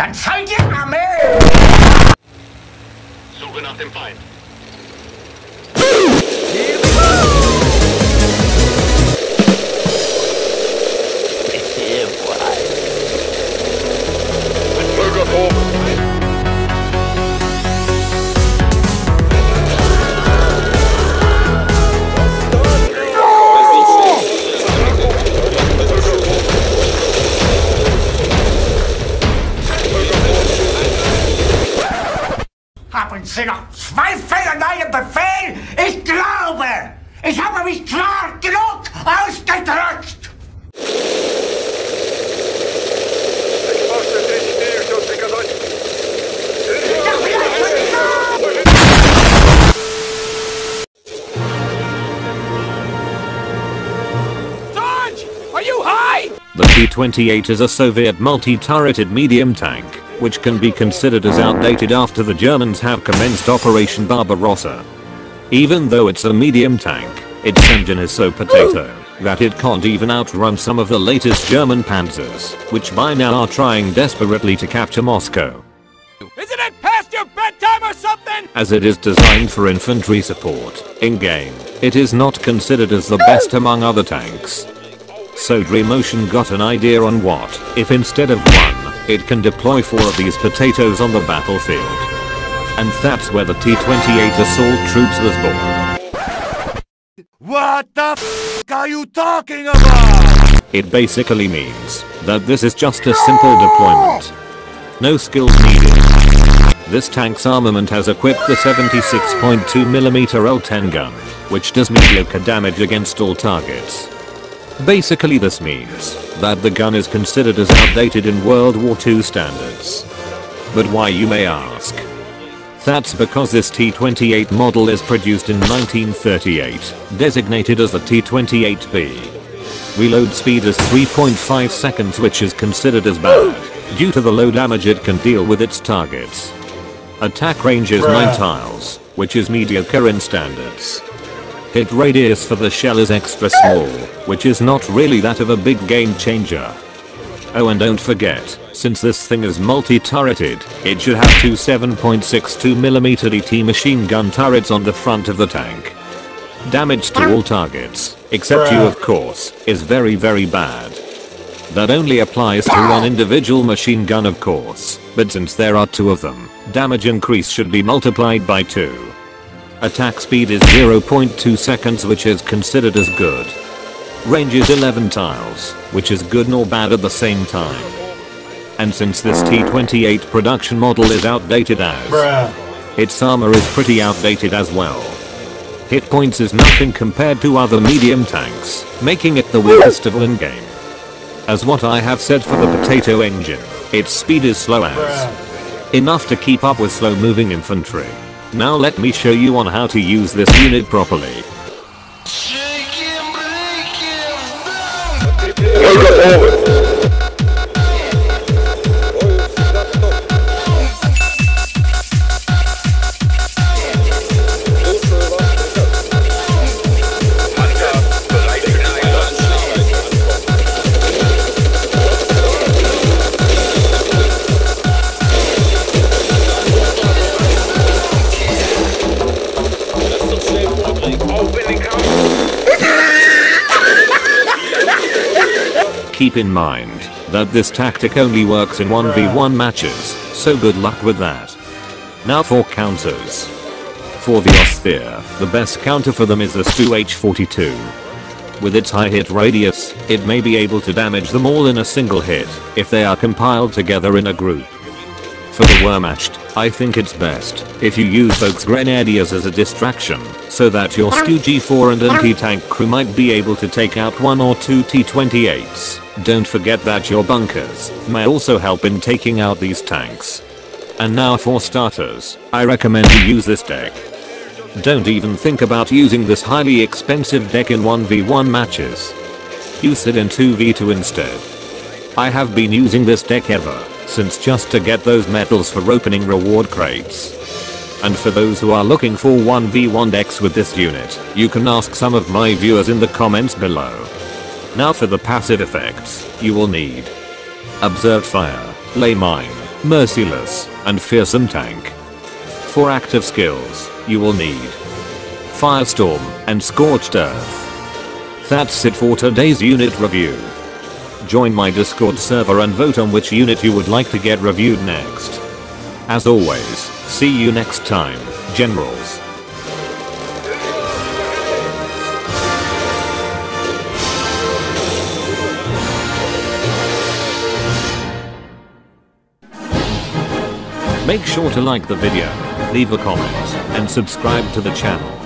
Dann seid ihr Armee! Suche nach dem Feind. Haben Sie noch Zweifel an meinem Befehl? Ich glaube, ich habe mich klar genug ausgedrückt! Sarge! Are you high? The T-28 is a Soviet multi-turreted medium tank, which can be considered as outdated after the Germans have commenced Operation Barbarossa. Even though it's a medium tank, its engine is so potato that it can't even outrun some of the latest German panzers, which by now are trying desperately to capture Moscow. Isn't it past your bedtime or something? As it is designed for infantry support, in-game, it is not considered as the best among other tanks. So Dreamotion got an idea on what, if instead of one, it can deploy 4 of these potatoes on the battlefield. And that's where the T-28 assault troops was born. What the f*** are you talking about? It basically means that this is just a simple deployment. No skills needed. This tank's armament has equipped the 76.2mm L10 gun, which does mediocre damage against all targets. Basically this means that the gun is considered as outdated in World War II standards. But why, you may ask? That's because this T-28 model is produced in 1938, designated as the T-28B. Reload speed is 3.5 seconds, which is considered as bad, due to the low damage it can deal with its targets. Attack range is 9 tiles, which is mediocre in standards. Hit radius for the shell is extra small, which is not really that of a big game changer. Oh, and don't forget, since this thing is multi-turreted, it should have 2 7.62mm DT machine gun turrets on the front of the tank. Damage to all targets, except you of course, is very bad. That only applies to one individual machine gun of course, but since there are 2 of them, damage increase should be multiplied by 2. Attack speed is 0.2 seconds, which is considered as good. Range is 11 tiles, which is good nor bad at the same time. And since this T-28 production model is outdated as, its armor is pretty outdated as well. Hit points is nothing compared to other medium tanks, making it the weakest of in-game. As what I have said for the potato engine, its speed is slow as enough to keep up with slow moving infantry. Now let me show you on how to use this unit properly. Keep in mind that this tactic only works in 1v1 matches, so good luck with that. Now for counters. For the Osthir, the best counter for them is the Stu-H-42. With its high hit radius, it may be able to damage them all in a single hit, if they are compiled together in a group. For the Wehrmacht, I think it's best if you use Volksgrenadiers as a distraction, so that your Stu G4 and anti-tank crew might be able to take out 1 or 2 T-28s. Don't forget that your bunkers may also help in taking out these tanks. And now for starters, I recommend you use this deck. Don't even think about using this highly expensive deck in 1v1 matches. Use it in 2v2 instead. I have been using this deck ever since, just to get those medals for opening reward crates. And for those who are looking for 1v1 decks with this unit, you can ask some of my viewers in the comments below. Now for the passive effects, you will need Observed Fire, Lay Mine, merciless, and fearsome tank. For active skills, you will need Firestorm and Scorched Earth. That's it for today's unit review. Join my Discord server and vote on which unit you would like to get reviewed next. As always, see you next time, Generals. Make sure to like the video, leave a comment, and subscribe to the channel.